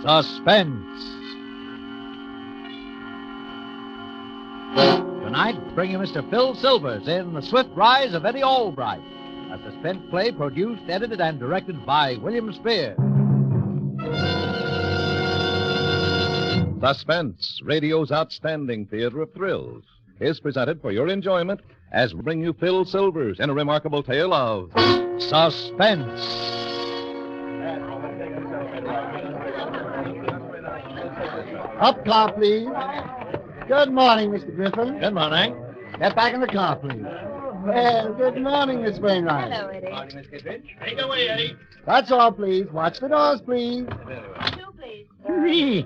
Suspense. Tonight, bring you Mr. Phil Silvers in The Swift Rise of Eddie Albright, a suspense play produced, edited, and directed by William Spears. Suspense, radio's outstanding theater of thrills, is presented for your enjoyment as we bring you Phil Silvers in a remarkable tale of Suspense. Up, car, please. Good morning, Mr. Griffin. Good morning. Get back in the car, please. Well, good morning, Miss Wainwright. Hello, Eddie. Morning, Miss Kittredge. Take it away, Eddie. That's all, please. Watch the doors, please. Two, please. Hurry.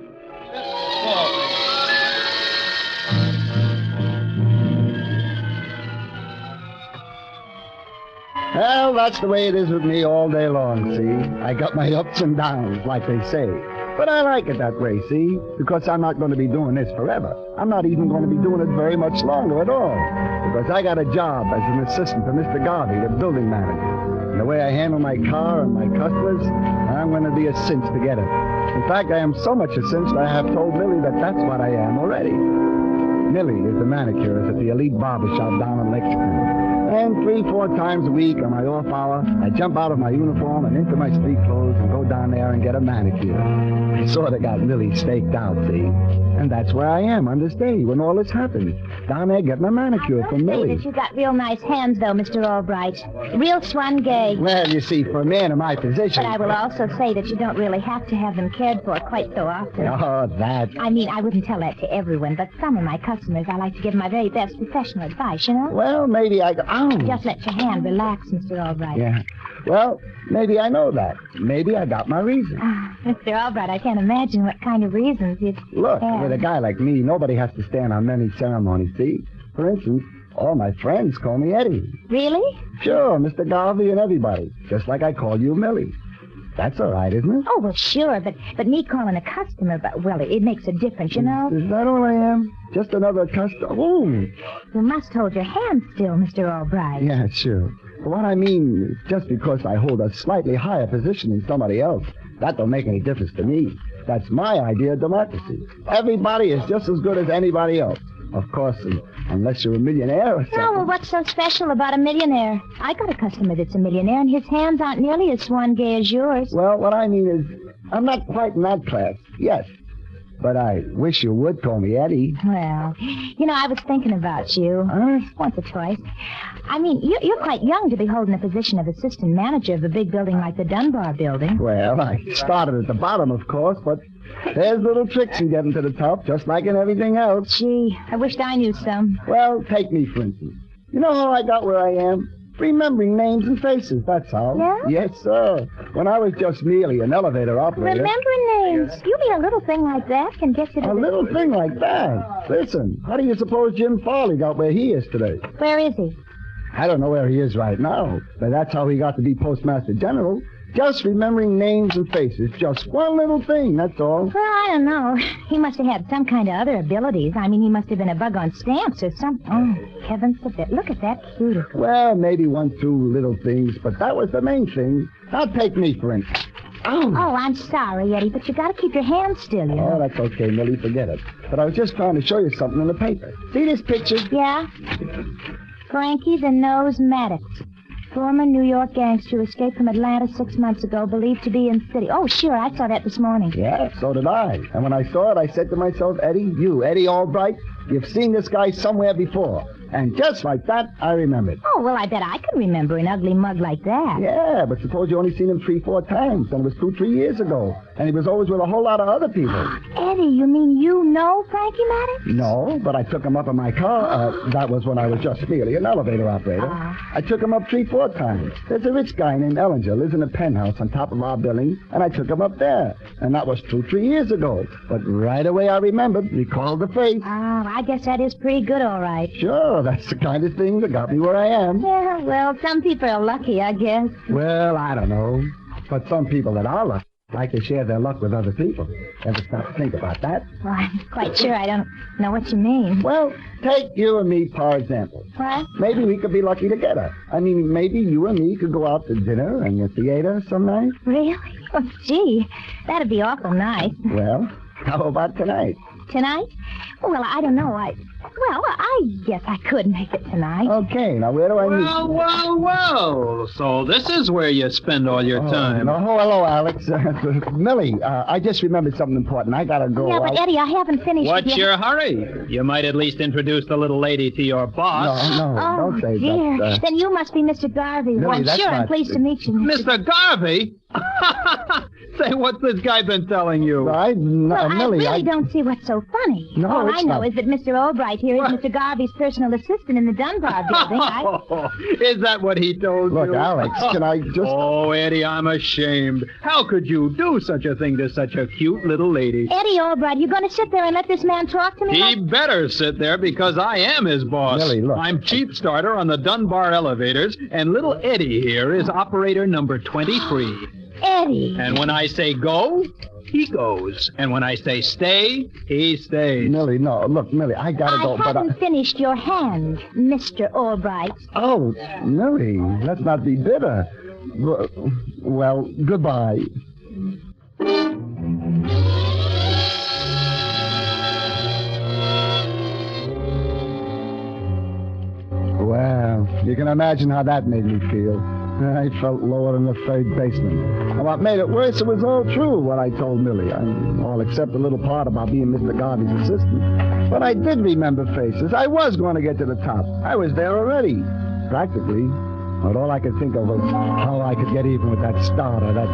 Well, that's the way it is with me all day long, see? I got my ups and downs, like they say. But I like it that way, see? Because I'm not going to be doing this forever. I'm not even going to be doing it very much longer at all. Because I got a job as an assistant to Mr. Garvey, the building manager. And the way I handle my car and my customers, I'm going to be a cinch to get it. In fact, I am so much a cinch that I have told Millie that that's what I am already. Millie is the manicurist at the elite barber shop down on Lexington. And 3-4 times a week on my off hour, I jump out of my uniform and into my street clothes and go down there and get a manicure. I sort of got Millie staked out, see? And that's where I am on this day when all this happened. Down there getting a manicure from Millie. That you got real nice hands, though, Mr. Albright. Real swan gay. Well, you see, for a man in my position... But I will also say that you don't really have to have them cared for quite so often. Oh, that... I mean, I wouldn't tell that to everyone, but some of my customers, I like to give them my very best professional advice, you know? Well, maybe I... Ow! Just let your hand relax, Mr. Albright. Yeah. Well, maybe I know that. Maybe I got my reason. Mr. Albright, I can't imagine what kind of reasons you'd Look, have. with a guy like me, nobody has to stand on many ceremonies, see? For instance, all my friends call me Eddie. Really? Sure, Mr. Garvey and everybody. Just like I call you Millie. That's all right, isn't it? Oh, well, sure, but me calling a customer, well, it makes a difference, you know? Is that all I am? Just another customer? Oh, You must hold your hand still, Mr. Albright. yeah, sure. But what I mean is just because I hold a slightly higher position than somebody else, that don't make any difference to me. That's my idea of democracy. Everybody is just as good as anybody else. Of course, unless you're a millionaire or something. Oh, well, what's so special about a millionaire? I got a customer that's a millionaire, and his hands aren't nearly as swan gay as yours. Well, what I mean is, I'm not quite in that class, yes. But I wish you would call me Eddie. Well, you know, I was thinking about you. Huh? Once or twice. I mean, you're quite young to be holding the position of assistant manager of a big building like the Dunbar building. Well, I started at the bottom, of course, but there's little tricks in getting to the top, just like in everything else. Gee, I wished I knew some. Well, take me, for instance. You know how I got where I am? Remembering names and faces, that's how. Yeah? Yes, sir. When I was just merely an elevator operator. Remembering names. You mean a little thing like that can get you to A little thing like that. Listen, how do you suppose Jim Farley got where he is today? Where is he? I don't know where he is right now, but that's how he got to be Postmaster General. Just remembering names and faces. Just one little thing, that's all. Well, I don't know. He must have had some kind of other abilities. I mean, he must have been a bug on stamps or something. Oh, heavens forbid. Look at that cutie. Well, maybe 1-2 little things, but that was the main thing. Now take me, for instance. Oh, I'm sorry, Eddie, but you got to keep your hands still, you know. Oh, that's okay, Millie. Forget it. But I was just trying to show you something in the paper. See this picture? Yeah? Frankie the Nose Maddox. Former New York gangster who escaped from Atlanta 6 months ago, believed to be in city. Oh, sure, I saw that this morning. Yeah, so did I. And when I saw it, I said to myself, Eddie Albright, you've seen this guy somewhere before. And just like that, I remembered. Oh, well, I bet I could remember an ugly mug like that. Yeah, but suppose you only seen him 3-4 times, and it was 2-3 years ago. And he was always with a whole lot of other people. Eddie, you mean you know Frankie Maddox? No, but I took him up in my car. That was when I was just merely an elevator operator. I took him up 3-4 times. There's a rich guy named Ellinger, lives in a penthouse on top of our building, and I took him up there. And that was 2-3 years ago. But right away I remembered, recalled the face. Oh, I guess that is pretty good, all right. Sure, that's the kind of thing that got me where I am. Yeah, well, some people are lucky, I guess. Well, I don't know. But some people that are lucky like to share their luck with other people. Ever stop to think about that? Well, I'm quite sure I don't know what you mean. Well, take you and me, for example. What? Maybe we could be lucky together. I mean, maybe you and me could go out to dinner and the theater some night. Really? Oh, gee, that'd be awful nice. Well, how about tonight? Tonight? Well, I don't know. I guess I could make it tonight. Okay, now where do I meet? Well. So this is where you spend all your time. Oh, hello, Alex. Millie, I just remembered something important. I gotta go. Yeah, but Eddie, I haven't finished What's yet. your hurry? You might at least introduce the little lady to your boss. No, Oh, don't say dear. that. Then you must be Mr. Garvey. Millie, Well, I'm that's sure I'm not- pleased to meet you, Mr. Garvey? Say, what's this guy been telling you? Well, I Millie, really don't see what's so funny. No, All it's I know not. is that Mr. Albright here is Mr. Garvey's personal assistant in the Dunbar building. Is that what he told Look, you? Alex, can I just... Oh, Eddie, I'm ashamed. How could you do such a thing to such a cute little lady? Eddie Albright, you going to sit there and let this man talk to me? He better sit there because I am his boss. Millie, look. I'm chief starter on the Dunbar elevators, and little Eddie here is operator number 23. Eddie. And when I say go, he goes. And when I say stay, he stays. Millie, no. Look, Millie, I gotta go, I but... haven't finished your hand, Mr. Albright. Oh, Millie, let's not be bitter. Well, goodbye. Well, you can imagine how that made me feel. I felt lower than the third baseman. And what made it worse, it was all true, what I told Millie. All except the little part about being Mr. Garvey's assistant. But I did remember faces. I was going to get to the top. I was there already, practically. But all I could think of was how I could get even with that starter, that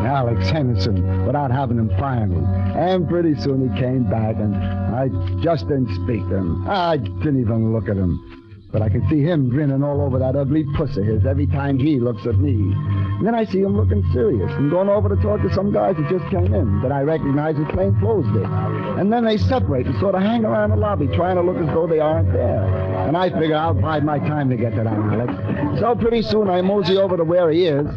Alex Henderson, without having him fire me. And pretty soon he came back, and I just didn't speak to him. I didn't even look at him. But I could see him grinning all over that ugly puss of his every time he looks at me. And then I see him looking serious and going over to talk to some guys that just came in that I recognize as plainclothes did. And then they separate and sort of hang around the lobby trying to look as though they aren't there. And I figure I'll bide my time to get to that, Alex. So pretty soon I mosey over to where he is.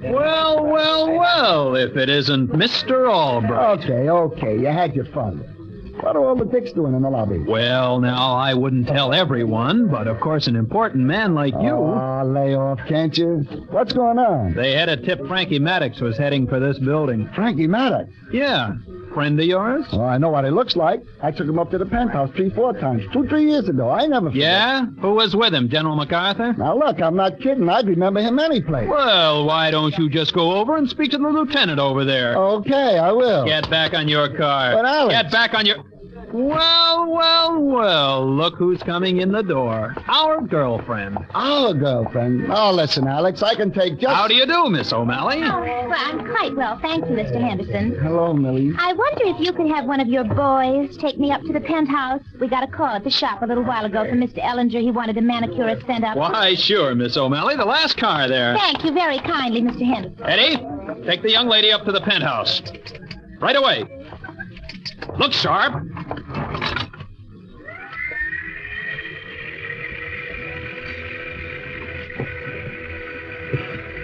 Well, if it isn't Mr. Albright. Okay, you had your fun. What are all the dicks doing in the lobby? Well, now, I wouldn't tell everyone, but of course an important man like you... Oh, lay off, can't you? What's going on? They had a tip Frankie Maddox was heading for this building. Frankie Maddox. Yeah. Friend of yours? Well, I know what he looks like. I took him up to the penthouse 3-4 times, 2-3 years ago. I never forget. Yeah? Who was with him, General MacArthur? Now, look, I'm not kidding. I'd remember him any place. Well, why don't you just go over and speak to the lieutenant over there? Okay, I will. Get back on your car. But, Alex... Get back on your... Well, look who's coming in the door. Our girlfriend. Our girlfriend. Oh, listen, Alex, I can take just... How do you do, Miss O'Malley? Oh, well, I'm quite well, thank you, Mr. Henderson. Hello, Millie. I wonder if you could have one of your boys take me up to the penthouse. We got a call at the shop a little while ago from Mr. Ellinger. He wanted a manicurist sent up. Why, sure, Miss O'Malley. The last car there. Thank you very kindly, Mr. Henderson. Eddie, take the young lady up to the penthouse. Right away. Look sharp.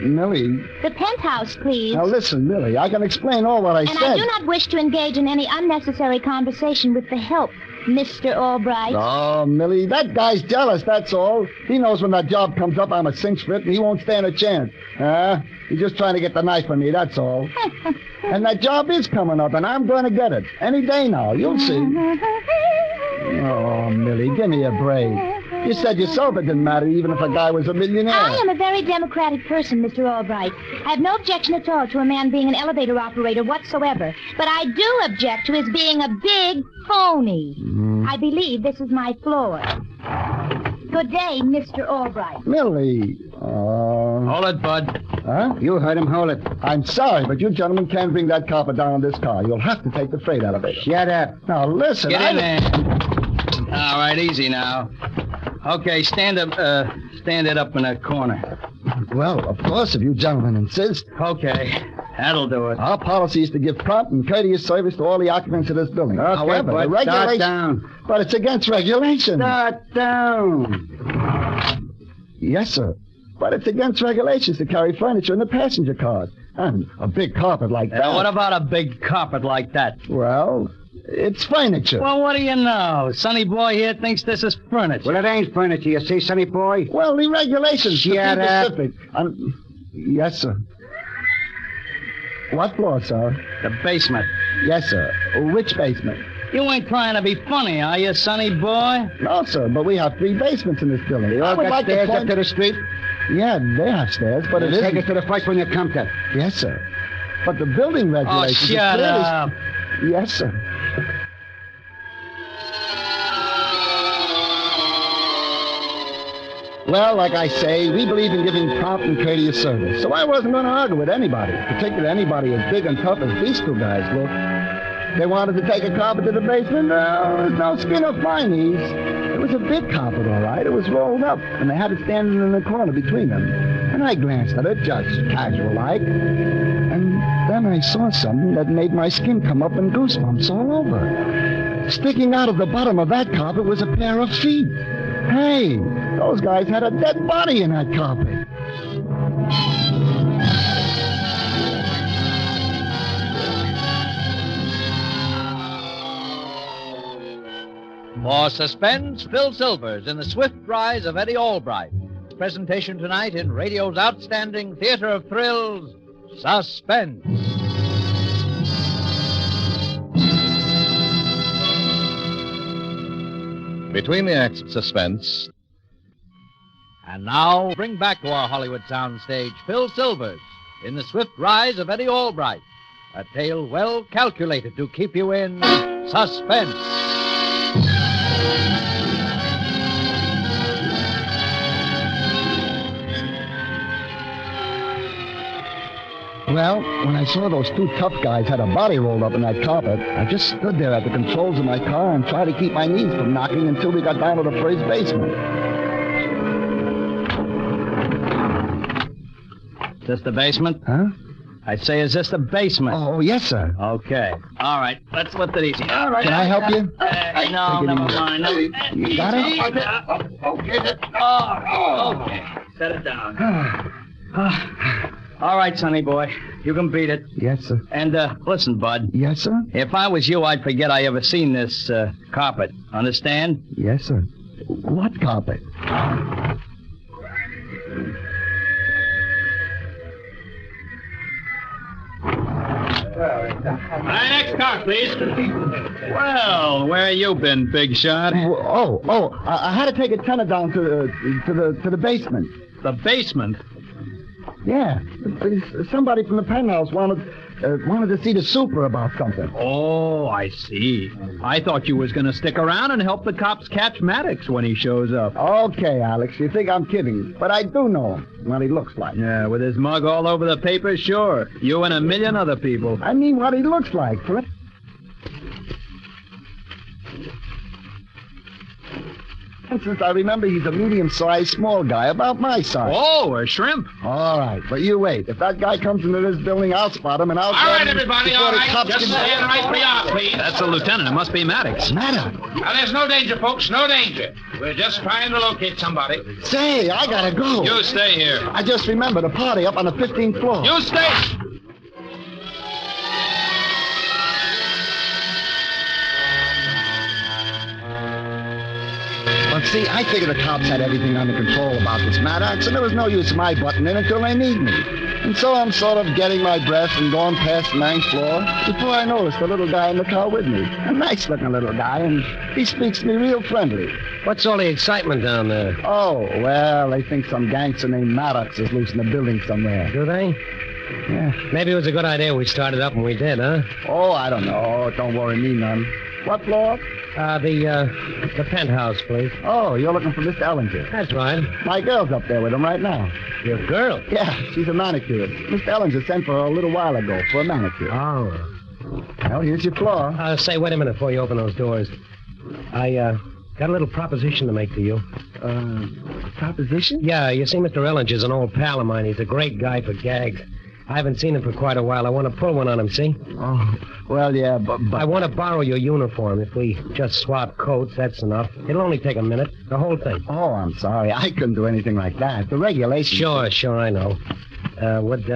Millie. The penthouse, please. Now, listen, Millie, I can explain all what I And said. I do not wish to engage in any unnecessary conversation with the help, Mr. Albright. Oh, Millie, that guy's jealous, that's all. He knows when that job comes up, I'm a cinch for it, and he won't stand a chance. He's just trying to get the knife on me, that's all. And that job is coming up, and I'm going to get it. Any day now, you'll see. Oh, Millie, give me a break. You said yourself it didn't matter even if a guy was a millionaire. I am a very democratic person, Mr. Albright. I have no objection at all to a man being an elevator operator whatsoever. But I do object to his being a big phony. I believe this is my floor. Good day, Mr. Albright. Millie. Hold it, Bud. Huh? You heard him. Hold it. I'm sorry, but you gentlemen can't bring that carpet down in this car. You'll have to take the freight elevator. Shut up. Now, listen. Get in there. All right, easy now. Okay, stand it up in that corner. Well, of course, if you gentlemen insist. Okay, that'll do it. Our policy is to give prompt and courteous service to all the occupants of this building. Okay, However, but the regulation... start down. But it's against regulation. Start down. Yes, sir. But it's against regulations to carry furniture in the passenger cars. And a big carpet like that. What about a big carpet like that? Well, it's furniture. Well, what do you know? Sonny boy here thinks this is furniture. Well, it ain't furniture, you see, sonny boy. Well, the regulations. Shut up. Specific. Yes, sir. What floor, sir? The basement. Yes, sir. Which basement? You ain't trying to be funny, are you, Sonny boy? No, sir, but we have 3 basements in this building. You all got stairs up to the street? Yeah, they have stairs, but it Take isn't. us to the first one you come to. Yes, sir. But the building regulations... Oh, shut clearly... up. Yes, sir. Well, like I say, we believe in giving prompt and courteous service. So I wasn't going to argue with anybody, particularly anybody as big and tough as these 2 guys look. They wanted to take a carpet to the basement. No, there's no skin off my knees. It was a big carpet, all right. It was rolled up, and they had it standing in the corner between them. And I glanced at it, just casual-like. And then I saw something that made my skin come up in goosebumps all over. Sticking out of the bottom of that carpet was a pair of feet. Hey, those guys had a dead body in that carpet. For Suspense, Phil Silvers in The Swift Rise of Eddie Albright. Presentation tonight in radio's outstanding theater of thrills, Suspense. Between the acts of Suspense. And now, bring back to our Hollywood soundstage Phil Silvers in The Swift Rise of Eddie Albright. A tale well calculated to keep you in suspense. Well, when I saw those 2 tough guys had a body rolled up in that carpet, I just stood there at the controls of my car and tried to keep my knees from knocking until we got down to the first basement. Is this the basement? Huh? I say, is this the basement? Oh, yes, sir. Okay. All right. Let's lift it easy. All right. Can I help you? No, Take it never easy. mind. No. You got it? Oh, okay. Set it down. All right, sonny boy. You can beat it. Yes, sir. And, listen, bud. Yes, sir? If I was you, I'd forget I ever seen this, carpet. Understand? Yes, sir. What carpet? My next car, please. Well, where you been, big shot? I had to take a tenant down to the basement. The basement? Yeah. Somebody from the penthouse wanted to see the super about something. Oh, I see. I thought you was going to stick around and help the cops catch Maddox when he shows up. Okay, Alex, you think I'm kidding, but I do know him, what he looks like. Yeah, with his mug all over the paper, sure. You and a million other people. I mean what he looks like, for instance, I remember he's a medium-sized, small guy, about my size. Oh, a shrimp. All right, but you wait. If that guy comes into this building, I'll spot him, and I'll... All right, everybody, all right. Just stand right where you are, please. That's the lieutenant. It must be Maddox. Maddox? Now, there's no danger, folks, no danger. We're just trying to locate somebody. Say, I gotta go. You stay here. I just remembered a party up on the 15th floor. You stay. Well, see, I figured the cops had everything under control about this Maddox, and there was no use of my butting in until they need me. And so I'm sort of getting my breath and going past the 9th floor before I noticed the little guy in the car with me. A nice-looking little guy, and he speaks to me real friendly. What's all the excitement down there? Oh, well, they think some gangster named Maddox is loose in the building somewhere. Do they? Yeah. Maybe it was a good idea we started up when we did, huh? Oh, I don't know. Don't worry me none. What floor? The penthouse, please. Oh, you're looking for Mr. Ellinger. That's right. My girl's up there with him right now. Your girl? Yeah, she's a manicurist. Mr. Ellinger sent for her a little while ago for a manicure. Oh. Well, here's your floor. Say, wait a minute before you open those doors. I, got a little proposition to make to you. Proposition? Yeah, you see, Mr. Ellinger's an old pal of mine. He's a great guy for gags. I haven't seen him for quite a while. I want to pull one on him, see? Oh, well, yeah, but... I want to borrow your uniform. If we just swap coats, that's enough. It'll only take a minute. The whole thing. Oh, I'm sorry. I couldn't do anything like that. The regulations... Sure, I know. Would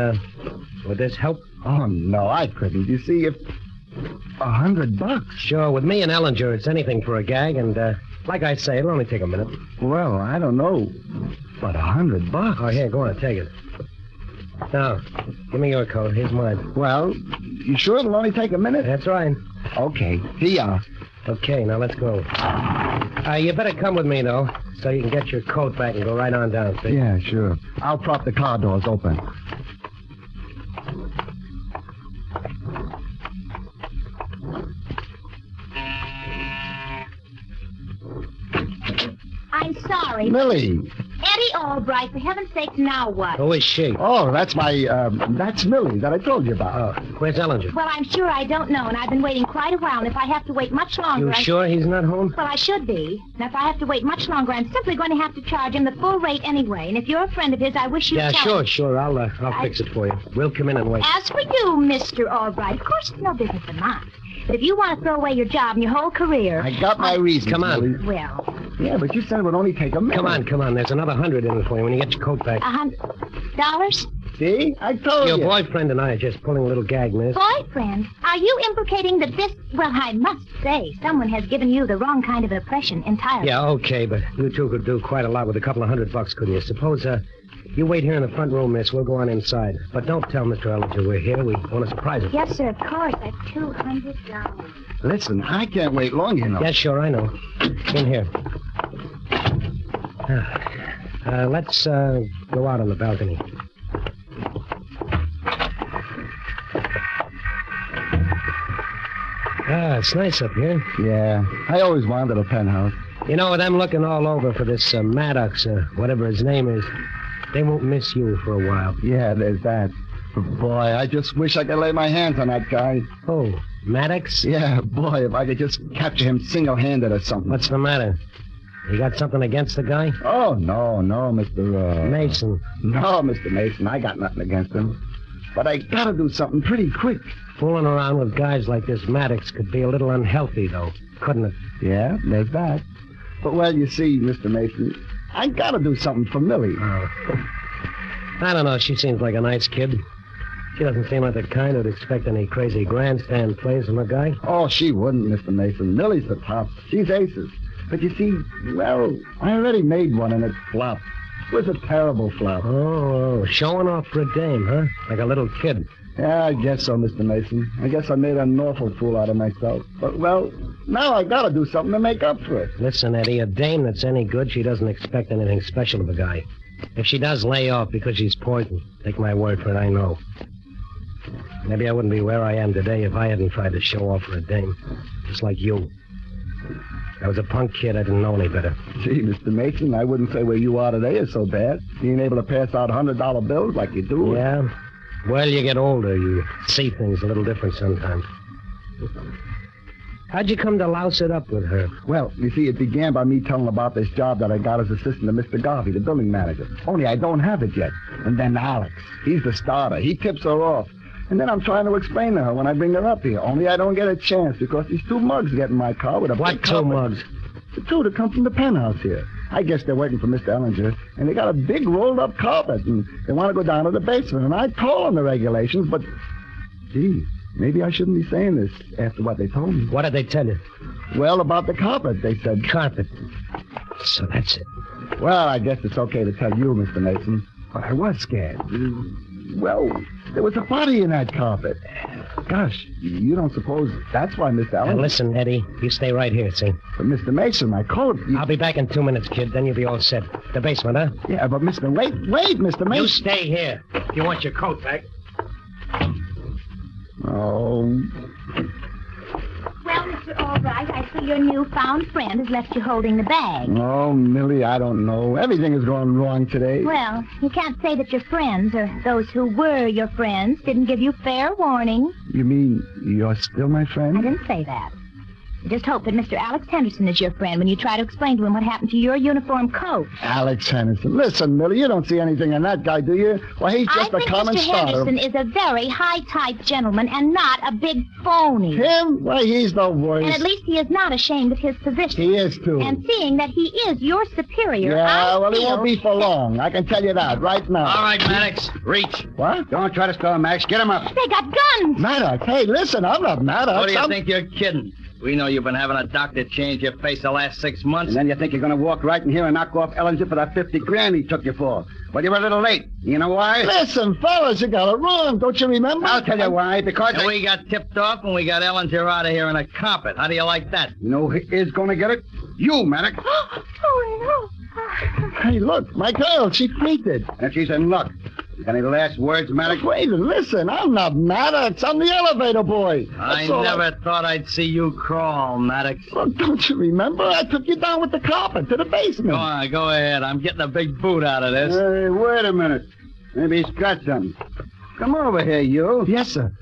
Would this help? Oh, no, I couldn't. You see, if... $100? Sure, with me and Ellinger, it's anything for a gag, and, like I say, it'll only take a minute. Well, I don't know. But $100? Oh, here, go on, take it. Now, give me your coat. Here's mine. Well, you sure it'll only take a minute? That's right. Okay, here you are. Okay, now let's go. You better come with me, though, so you can get your coat back and go right on down, see? Yeah, sure. I'll prop the car doors open. I'm sorry. Millie. Eddie Albright, for heaven's sake, now what? Who is she? Oh, that's that's Millie that I told you about. Oh, where's Ellinger? Well, I'm sure I don't know, and I've been waiting quite a while, and if I have to wait much longer... You sure he's not home? Well, I should be. And if I have to wait much longer, I'm simply going to have to charge him the full rate anyway. And if you're a friend of his, I wish you'd Yeah, tell him. sure. I'll fix it for you. We'll come in and wait. As for you, Mr. Albright, of course it's no business of mine. But if you want to throw away your job and your whole career... I got my reasons, Come on. Millie. Well, Yeah, but you said it would only take a minute. Come on. There's another 100 in it for you when you get your coat back. $100? See? I told Your you. boyfriend and I are just pulling a little gag, miss. Boyfriend? Are you implicating that this... Well, I must say, someone has given you the wrong kind of impression entirely. Yeah, okay, but you two could do quite a lot with a couple of $100, couldn't you? Suppose, you wait here in the front room, miss. We'll go on inside. But don't tell Mr. Ellinger we're here. We want to surprise him. Yes, sir, of course. That's $200. Listen, I can't wait long, you know. Yeah, sure, I know. In here. Let's go out on the balcony. It's nice up here. Yeah, I always wanted a penthouse. You know, with them looking all over for this Maddox, whatever his name is, they won't miss you for a while. Yeah, there's that. But boy, I just wish I could lay my hands on that guy. Oh, Maddox? Yeah, boy, if I could just capture him single-handed or something. What's the matter? You got something against the guy? Oh, no, Mr. Mason. No, Mr. Mason, I got nothing against him. But I gotta do something pretty quick. Fooling around with guys like this Maddox could be a little unhealthy, though, couldn't it? Yeah, there's that. But, well, you see, Mr. Mason, I gotta do something for Millie. Oh. I don't know. She seems like a nice kid. She doesn't seem like the kind who'd expect any crazy grandstand plays from a guy. Oh, she wouldn't, Mr. Mason. Millie's the top. She's aces. But you see, well, I already made one and it flopped. It was a terrible flop. Oh, showing off for a dame, huh? Like a little kid. Yeah, I guess so, Mr. Mason. I guess I made an awful fool out of myself. But, well, now I gotta do something to make up for it. Listen, Eddie, a dame that's any good, she doesn't expect anything special of a guy. If she does lay off because she's poisoned, take my word for it, I know. Maybe I wouldn't be where I am today if I hadn't tried to show off for a dame. Just like you. I was a punk kid. I didn't know any better. Gee, Mr. Mason, I wouldn't say where you are today is so bad. Being able to pass out $100 bills like you do. Yeah? Well, you get older. You see things a little different sometimes. How'd you come to louse it up with her? Well, you see, it began by me telling about this job that I got as assistant to Mr. Garvey, the building manager. Only I don't have it yet. And then Alex, he's the starter. He tips her off. And then I'm trying to explain to her when I bring her up here. Only I don't get a chance because these two mugs get in my car with a What big two carpet. mugs? The two that come from the penthouse here. I guess they're waiting for Mr. Ellinger, and they got a big rolled-up carpet, and they want to go down to the basement. And I told them the regulations, but, gee, maybe I shouldn't be saying this after what they told me. What did they tell you? Well, about the carpet, they said. Carpet. So that's it. Well, I guess it's okay to tell you, Mr. Mason. But I was scared. Well, there was a body in that carpet. Gosh, you don't suppose that's why Mr. Ellinger... Now listen, Eddie, you stay right here, see? But Mr. Mason, I called you... I'll be back in 2 minutes, kid. Then you'll be all set. The basement, huh? Yeah, but Mr. Wait, Mr. Mason... You stay here. If you want your coat back. Oh... Well, Mr. Albright, I see your newfound friend has left you holding the bag. Oh, Millie, I don't know. Everything is going wrong today. Well, you can't say that your friends, or those who were your friends, didn't give you fair warning. You mean you're still my I friend? didn't say that. I just hope that Mr. Alex Henderson is your friend when you try to explain to him what happened to your uniform coat. Alex Henderson. Listen, Millie, you don't see anything in that guy, do you? Well, he's just a common Mr. starter. Henderson is a very high-type gentleman and not a big phony. Him? Why, he's no worse. And at least he is not ashamed of his position. He is, too. And seeing that he is your superior, Yeah, well, he feel won't be for long. I can tell you that right now. All right, Maddox, reach. What? Don't try to stall him, Max. Get him up. They got guns. Maddox, hey, listen, I'm not Maddox. What do you think you're kidding? We know you've been having a doctor change your face the last 6 months. And then you think you're going to walk right in here and knock off Ellinger for that 50 grand he took you for. Well, you were a little late. You know why? Listen, fellas, you got it wrong. Don't you remember? I'll tell you why. Because And we got tipped off and we got Ellinger out of here in a carpet. How do you like that? You know who is going to get it? You, Maddox. Oh, no. Hey, look, my girl, she fainted. And she's in luck. You got any last words, Maddox? Wait, listen, I'm not Maddox. I'm the elevator boy. I That's all never thought I'd see you crawl, Maddox. Look, don't you remember? I took you down with the carpet to the basement. Go on, go ahead. I'm getting a big boot out of this. Hey, wait a minute. Maybe he's got something. Come over here, you. Yes, sir.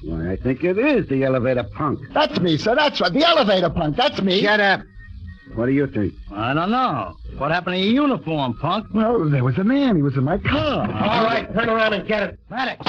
Why, I think it is the elevator punk. That's me, sir. That's right. The elevator punk. That's me. Shut up. What do you think? I don't know. What happened to your uniform, punk? Well, there was a man. He was in my car. All right, turn around and get it. Maddox.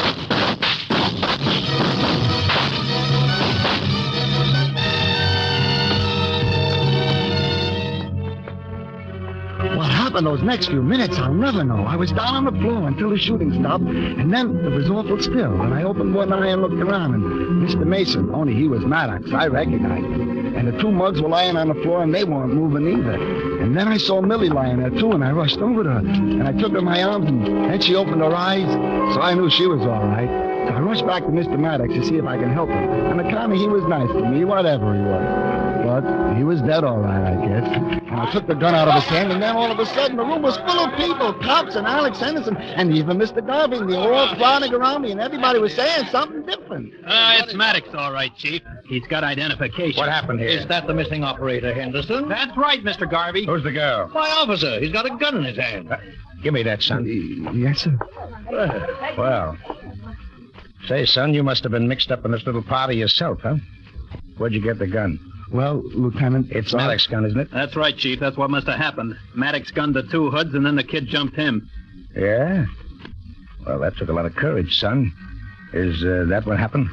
What happened those next few minutes, I'll never know. I was down on the floor until the shooting stopped, and then it was awful still. And I opened one eye and looked around, and Mr. Mason, only he was Maddox, I recognized him. And the two mugs were lying on the floor, and they weren't moving either. And then I saw Millie lying there, too, and I rushed over to her. And I took her in my arms, and then she opened her eyes, so I knew she was all right. So I rushed back to Mr. Maddox to see if I could help him. And the county, he was nice to me, whatever he was. But he was dead all right, I guess. And I took the gun out of his hand, and then all of a sudden the room was full of people, cops and Alex Henderson, and even Mr. Garvey. They were all crowding around me, and everybody was saying something different. It's Maddox, all right, Chief. He's got identification. What happened here? Is that the missing operator, Henderson? That's right, Mr. Garvey. Who's the girl? My officer. He's got a gun in his hand. Give me that, son. Yes, sir. Well, say, son, you must have been mixed up in this little party yourself, huh? Where'd you get the gun? Well, Lieutenant... It's Maddox's gun, isn't it? That's right, Chief. That's what must have happened. Maddox gunned the two hoods, and then the kid jumped him. Yeah? Well, that took a lot of courage, son. Is that what happened?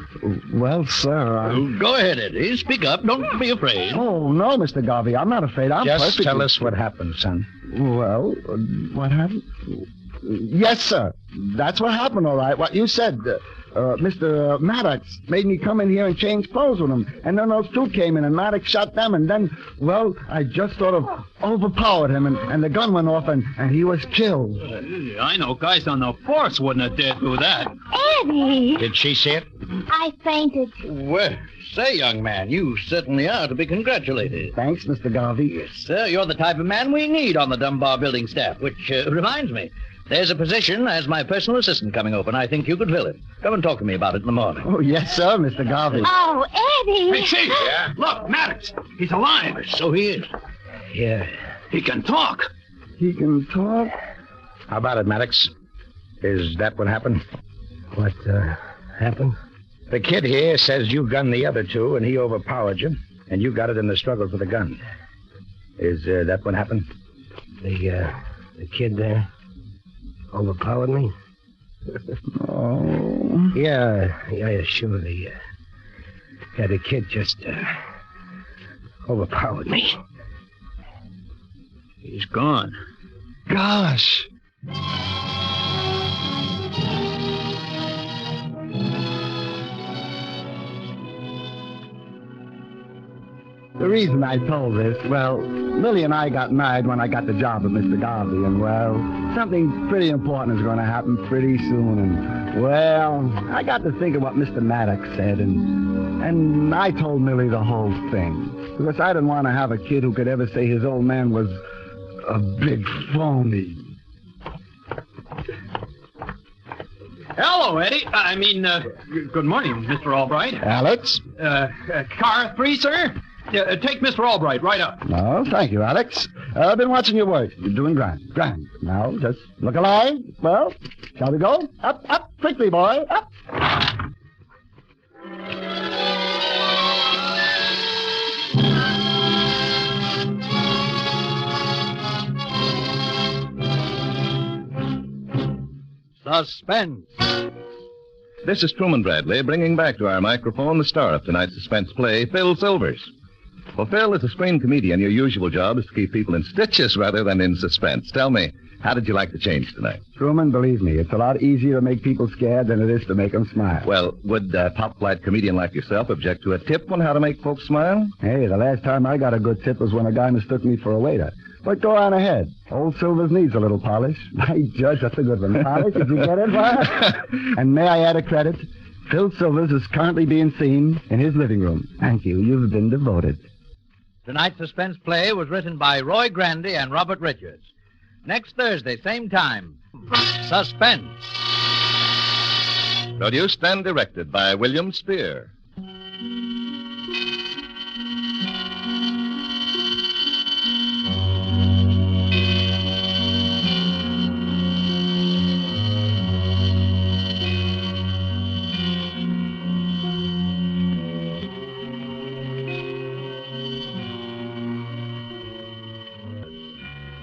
Well, sir, Go ahead, Eddie. Speak up. Don't be afraid. Oh, no, Mr. Garvey. I'm not afraid. I'm Just perfectly... tell us what happened, son. Well, what happened? Yes, sir. That's what happened, all right. What you said. Mr. Maddox made me come in here and change clothes with him. And then those two came in, and Maddox shot them. And then, well, I just sort of overpowered him, and the gun went off, and he was killed. I know guys on the force wouldn't have dared do that. Eddie, Did she see it? I fainted. Well, say, young man, you certainly are to be congratulated. Thanks, Mr. Garvey. Yes, sir. You're the type of man we need on the Dunbar building staff, which reminds me. There's a position as my personal assistant coming open. I think you could fill it. Come and talk to me about it in the morning. Oh, yes, sir, Mr. Garvey. Oh, Eddie. Hey, Chief. Yeah? Look, Maddox. He's alive. So he is. Yeah. He can talk. He can talk? How about it, Maddox? Is that what happened? What, happened? The kid here says you gunned the other two, and he overpowered you, and you got it in the struggle for the gun. Is that what happened? The kid there overpowered me? Oh. Yeah, sure. The kid just overpowered me. He's gone. Gosh. The reason I told this, well, Millie and I got married when I got the job at Mr. Garvey, and, well, something pretty important is going to happen pretty soon, and, well, I got to think of what Mr. Maddox said, and I told Millie the whole thing, because I didn't want to have a kid who could ever say his old man was a big phony. Hello, Eddie. Good morning, Mr. Albright. Alex? Car 3, sir? Take Mr. Albright right up. No, thank you, Alex. I've been watching your work. You're doing grand. Grand. Now, just look alive. Well, shall we go? Up, up, quickly, boy. Up. Suspense. This is Truman Bradley bringing back to our microphone the star of tonight's suspense play, Phil Silvers. Well, Phil, as a screen comedian, your usual job is to keep people in stitches rather than in suspense. Tell me, how did you like the change tonight? Truman, believe me, it's a lot easier to make people scared than it is to make them smile. Well, would a top-flight comedian like yourself object to a tip on how to make folks smile? Hey, the last time I got a good tip was when a guy mistook me for a waiter. But go on ahead. Old Silvers needs a little polish. By Judge, that's a good one. Polish, did you get it, Bob? And may I add a credit? Phil Silvers is currently being seen in his living room. Thank you. You've been devoted. Tonight's suspense play was written by Roy Grandy and Robert Richards. Next Thursday, same time, Suspense. Produced and directed by William Spear.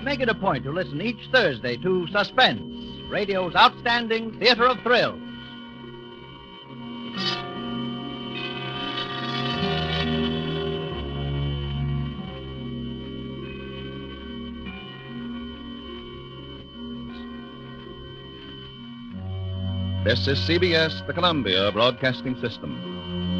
Make it a point to listen each Thursday to Suspense, radio's outstanding theater of thrills. This is CBS, the Columbia Broadcasting System.